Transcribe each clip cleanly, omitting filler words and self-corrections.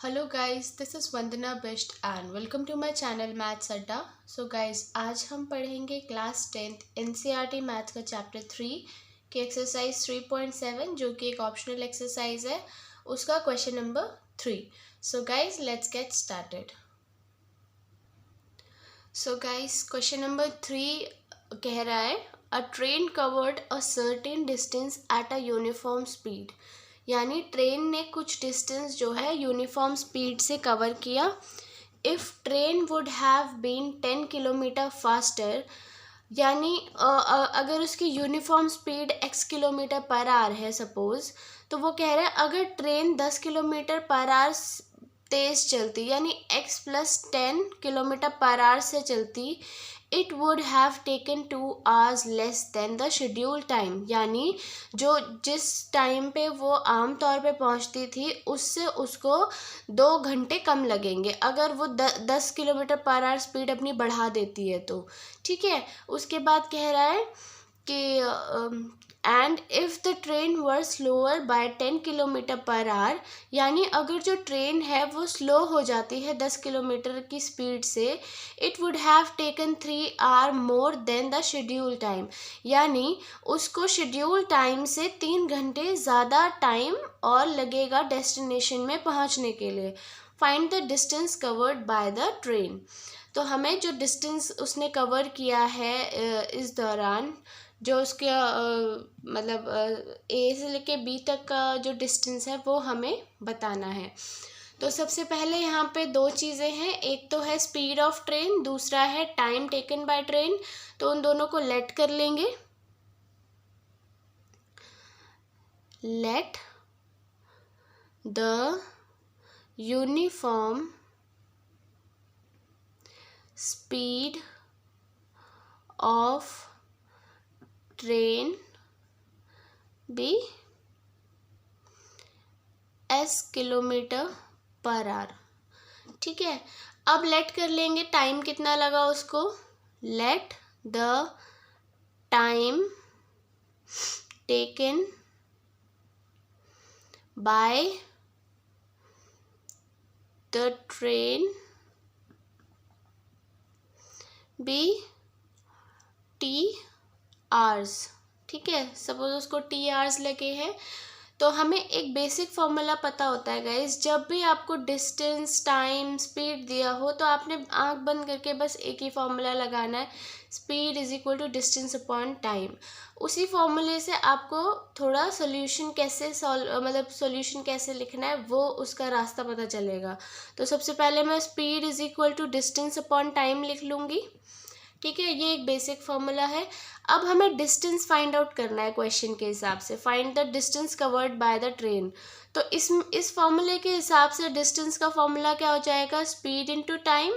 Hello guys, this is Vandana best and welcome to my channel maths Adda. सो गाइस, आज हम पढ़ेंगे क्लास 10th एनसीईआरटी मैथ्स का चैप्टर 3 की एक्सरसाइज 3.7 जो कि एक ऑप्शनल एक्सरसाइज है, उसका question number 3। So guys, let's get started. So guys, question number 3 कह रहा है a train covered a certain distance at a uniform speed, यानी ट्रेन ने कुछ डिस्टेंस जो है यूनिफॉर्म स्पीड से कवर किया। If train would have been 10 kilometre faster, यानी अगर उसकी uniform speed x kilometre per hour है सपोज, तो वो कह रहा है अगर ट्रेन 10 किलोमीटर पर आवर तेज़ चलती, यानी x plus 10 kilometre per our से चलती, it would have taken 2 hours less than the schedule time, यानी जिस टाइम पे वो आम तौर पे पहुंचती थी उससे उसको 2 घंटे कम लगेंगे अगर वो 10 किलोमीटर पर आवर स्पीड अपनी बढ़ा देती है तो। ठीक है, उसके बाद कह रहा है कि and if the train were slower by 10 kilometre per hour, यानी अगर जो ट्रेन है वो स्लो हो जाती है 10 किलोमीटर की स्पीड से, it would have taken 3 hour more than the schedule time, यानी उसको शेड्यूल टाइम से 3 घंटे ज़्यादा टाइम और लगेगा डेस्टिनेशन में पहुंचने के लिए। Find the distance covered by the train. तो हमें जो डिस्टेंस उसने कवर किया है इस दौरान, जो उसके मतलब ए से लेके बी तक का जो डिस्टेंस है वो हमें बताना है। तो सबसे पहले यहाँ पे दो चीज़ें हैं, एक तो है स्पीड ऑफ ट्रेन, दूसरा है टाइम टेकन बाय ट्रेन। तो उन दोनों को लेट कर लेंगे। Let the uniform speed of train be s kilometre per hour. ठीक है, अब लेट कर लेंगे टाइम कितना लगा उसको। Let the time taken by the train be T hours. ठीक है, सपोज उसको टी आवर्स लगे हैं, तो हमें एक बेसिक फॉर्मूला पता होता है गाइज, जब भी आपको डिस्टेंस टाइम स्पीड दिया हो तो आपने आंख बंद करके बस एक ही फॉर्मूला लगाना है, speed is equal to distance upon time. उसी फॉर्मूले से आपको थोड़ा सोल्यूशन कैसे सोल्यूशन कैसे लिखना है वो उसका रास्ता पता चलेगा। तो सबसे पहले मैं speed is equal to distance upon time लिख लूँगी। ठीक है, ये एक बेसिक फॉर्मूला है। अब हमें डिस्टेंस फाइंड आउट करना है क्वेश्चन के हिसाब से, find the distance covered by the train. तो इस फॉर्मूले के हिसाब से डिस्टेंस का फॉर्मूला क्या हो जाएगा, स्पीड इनटू टाइम।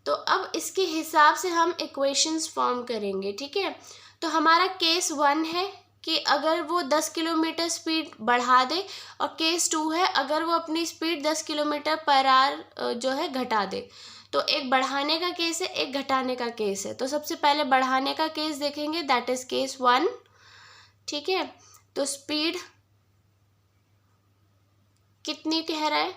तो अब इसके हिसाब से हम इक्वेशंस फॉर्म करेंगे। ठीक है, तो हमारा केस 1 है कि अगर वो 10 किलोमीटर स्पीड बढ़ा दे, और केस 2 है अगर वो अपनी स्पीड 10 किलोमीटर पर आवर जो है घटा दे। तो एक बढ़ाने का केस है, एक घटाने का केस है। तो सबसे पहले बढ़ाने का केस देखेंगे, दैट इज केस 1। ठीक है, तो स्पीड कितनी कह रहा है,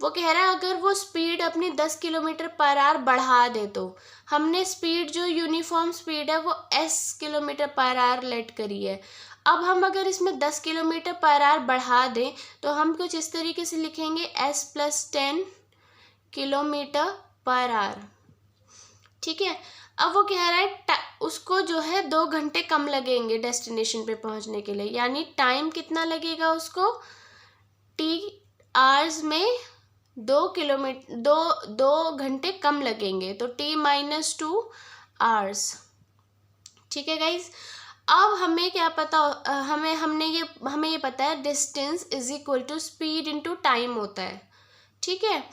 वो कह रहा है अगर वो स्पीड अपनी 10 किलोमीटर पर आवर बढ़ा दे, तो हमने स्पीड जो यूनिफॉर्म स्पीड है वो s kilometre per hour let करी है। अब हम अगर इसमें 10 किलोमीटर पर आवर बढ़ा दें तो हम कुछ इस तरीके से लिखेंगे s plus 10 kilometre per hour. ठीक है, अब वो कह रहा है उसको जो है 2 घंटे कम लगेंगे डेस्टिनेशन पे पहुंचने के लिए, यानी टाइम कितना लगेगा उसको, टी आवर्स में 2 घंटे कम लगेंगे, तो t-2 आवर्स। ठीक है गाइज, अब हमें क्या पता, हमें ये पता है distance is equal to speed into time होता है। ठीक है,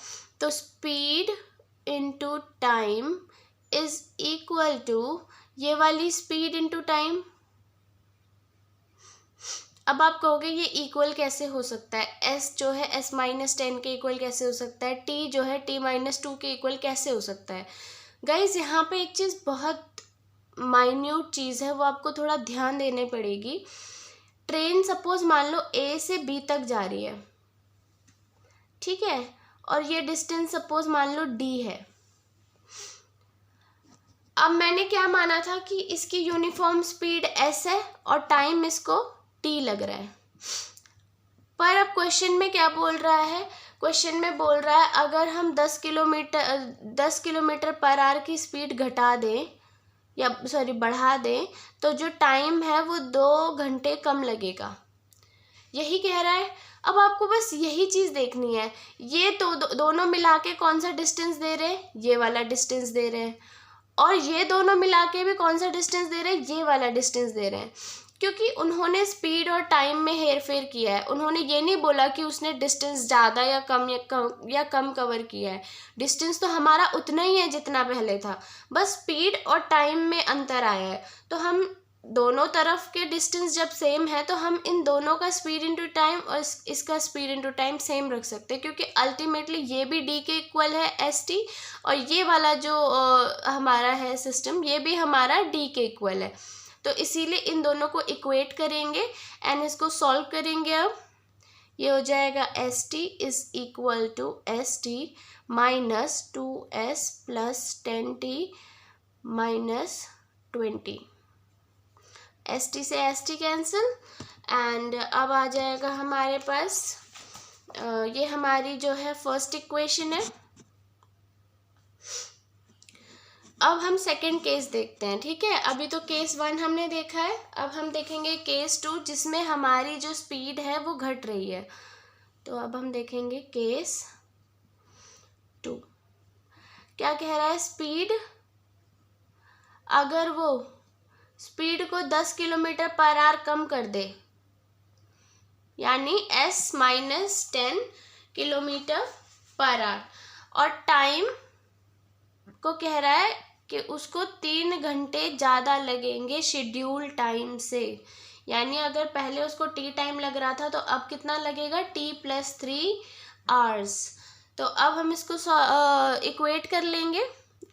तो speed into time is equal to ये वाली स्पीड इनटू टाइम। अब आप कहोगे ये इक्वल कैसे हो सकता है, s जो है s-10 के इक्वल कैसे हो सकता है, t जो है t-2 के इक्वल कैसे हो सकता है। गाइज, यहाँ पे एक चीज़ बहुत माइन्यूट चीज़ है, वो आपको थोड़ा ध्यान देनी पड़ेगी। ट्रेन सपोज मान लो A से B तक जा रही है, ठीक है, और ये डिस्टेंस सपोज मान लो d है। अब मैंने क्या माना था कि इसकी यूनिफॉर्म स्पीड s है और टाइम इसको t लग रहा है, पर अब क्वेश्चन में क्या बोल रहा है, क्वेश्चन में बोल रहा है अगर हम 10 किलोमीटर पर आवर की स्पीड घटा दें या सॉरी बढ़ा दें तो जो टाइम है वो 2 घंटे कम लगेगा, यही कह रहा है। अब आपको बस यही चीज़ देखनी है, ये तो दोनों मिला के कौन सा डिस्टेंस दे रहे हैं, ये वाला डिस्टेंस दे रहे हैं, और ये दोनों मिला के भी कौन सा डिस्टेंस दे रहे हैं, ये वाला डिस्टेंस दे रहे हैं। क्योंकि उन्होंने स्पीड और टाइम में हेर फेर किया है, उन्होंने ये नहीं बोला कि उसने डिस्टेंस ज़्यादा या कम कवर किया है, डिस्टेंस तो हमारा उतना ही है जितना पहले था, बस स्पीड और टाइम में अंतर आया है। तो हम दोनों तरफ के डिस्टेंस जब सेम है तो हम इन दोनों का स्पीड इनटू टाइम और इसका स्पीड इनटू टाइम सेम रख सकते हैं, क्योंकि अल्टीमेटली ये भी d के इक्वल है st और ये वाला जो हमारा है सिस्टम ये भी हमारा d के इक्वल है। तो इसीलिए इन दोनों को इक्वेट करेंगे एंड इसको सॉल्व करेंगे। अब ये हो जाएगा st is equal to st minus 2s plus 10t minus 20, st से st कैंसिल एंड अब आ जाएगा हमारे पास ये हमारी जो है फर्स्ट इक्वेशन है। अब हम सेकंड केस देखते हैं, ठीक है। अभी तो केस 1 हमने देखा है, अब हम देखेंगे केस 2 जिसमें हमारी जो स्पीड है वो घट रही है। तो अब हम देखेंगे केस 2 क्या कह रहा है, स्पीड अगर वो स्पीड को 10 किलोमीटर पर आवर कम कर दे, यानी s minus 10 kilometre per our, और टाइम को कह रहा है कि उसको 3 घंटे ज़्यादा लगेंगे शेड्यूल टाइम से, यानी अगर पहले उसको t टाइम लग रहा था तो अब कितना लगेगा t प्लस 3 आवर्स। तो अब हम इसको इक्वेट कर लेंगे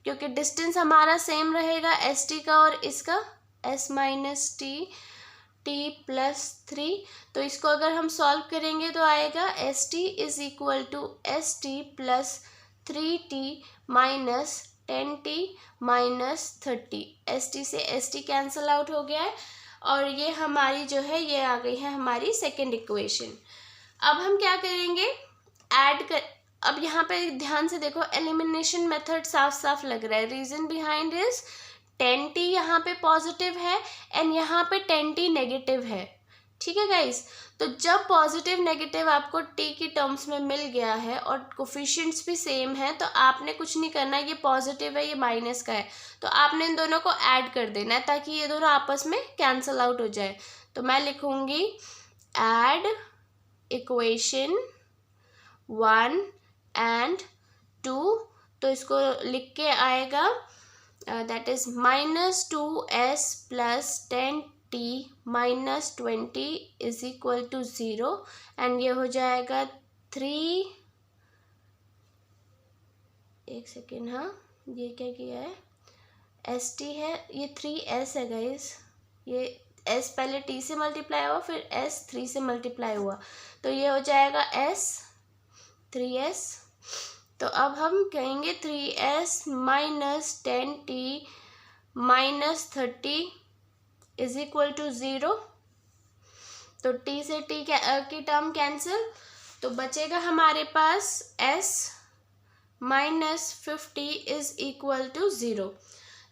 क्योंकि डिस्टेंस हमारा सेम रहेगा st का और इसका s माइनस t प्लस 3। तो इसको अगर हम सॉल्व करेंगे तो आएगा st is equal to st plus 3t minus 10t minus 30, st से st कैंसिल आउट हो गया है और ये हमारी जो है ये आ गई है हमारी सेकेंड इक्वेशन। अब हम क्या करेंगे, ऐड कर, अब यहाँ पे ध्यान से देखो एलिमिनेशन मेथड साफ साफ लग रहा है। रीजन बिहाइंड इज 10t यहाँ पे पॉजिटिव है एंड यहाँ पे 10t नेगेटिव है, ठीक है गाइस। तो जब पॉजिटिव नेगेटिव आपको t की टर्म्स में मिल गया है और कोफिशिएंट्स भी सेम है तो आपने कुछ नहीं करना, ये पॉजिटिव है ये माइनस का है तो आपने इन दोनों को ऐड कर देना है ताकि ये दोनों आपस में कैंसल आउट हो जाए। तो मैं लिखूंगी ऐड इक्वेशन 1 एंड 2, तो इसको लिख के आएगा that is minus 2s plus 10t minus 20 is equal to 0 and ये हो जाएगा 3, एक सेकेंड, हाँ ये क्या किया है, st है, ये 3s है गाइस, ये s पहले t से मल्टीप्लाई हुआ फिर s 3 से मल्टीप्लाई हुआ तो ये हो जाएगा s 3s। तो अब हम कहेंगे 3s minus 10t minus 30 is equal to 0, तो t से t की टर्म कैंसिल, तो बचेगा हमारे पास s minus 50 is equal to 0।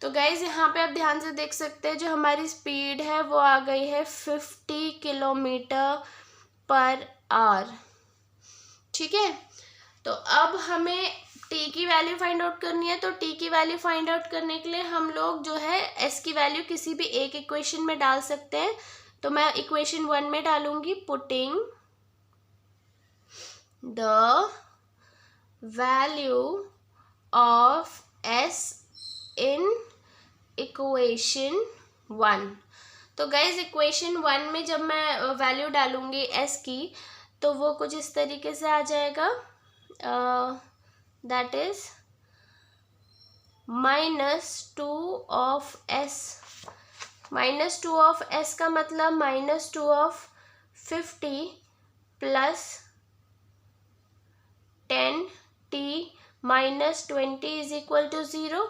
तो गाइज यहाँ पे आप ध्यान से देख सकते हैं जो हमारी स्पीड है वो आ गई है 50 किलोमीटर पर आवर, ठीक है। तो अब हमें t की वैल्यू फाइंड आउट करनी है, तो t की वैल्यू फाइंड आउट करने के लिए हम लोग जो है s की वैल्यू किसी भी एक इक्वेशन में डाल सकते हैं। तो मैं इक्वेशन 1 में डालूंगी, putting the value of s in equation 1। तो गाइज इक्वेशन 1 में जब मैं वैल्यू डालूंगी s की तो वो कुछ इस तरीके से आ जाएगा, that is -2 of s। -2 of s का मतलब -2 of 50 plus 10t minus 20 is equal to 0।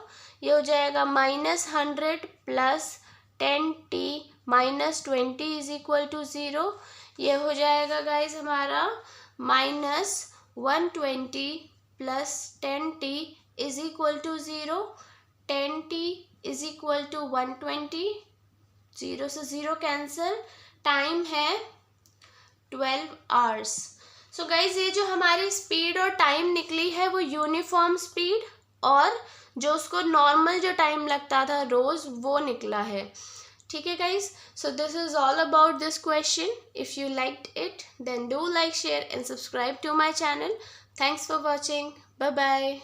ये हो जाएगा -100 plus 10t minus 20 is equal to 0। ये हो जाएगा गाइज हमारा -120 plus 10t is equal to 0। 10t is equal to 120, 0 से 0 कैंसिल, टाइम है 12 आवर्स। सो गाइज ये जो हमारी स्पीड और टाइम निकली है वो यूनिफॉर्म स्पीड और जो उसको नॉर्मल जो टाइम लगता था रोज वो निकला है। ठीक है guys, so this is all about this question. If you liked it then do like, share and subscribe to my channel. Thanks for watching, bye bye.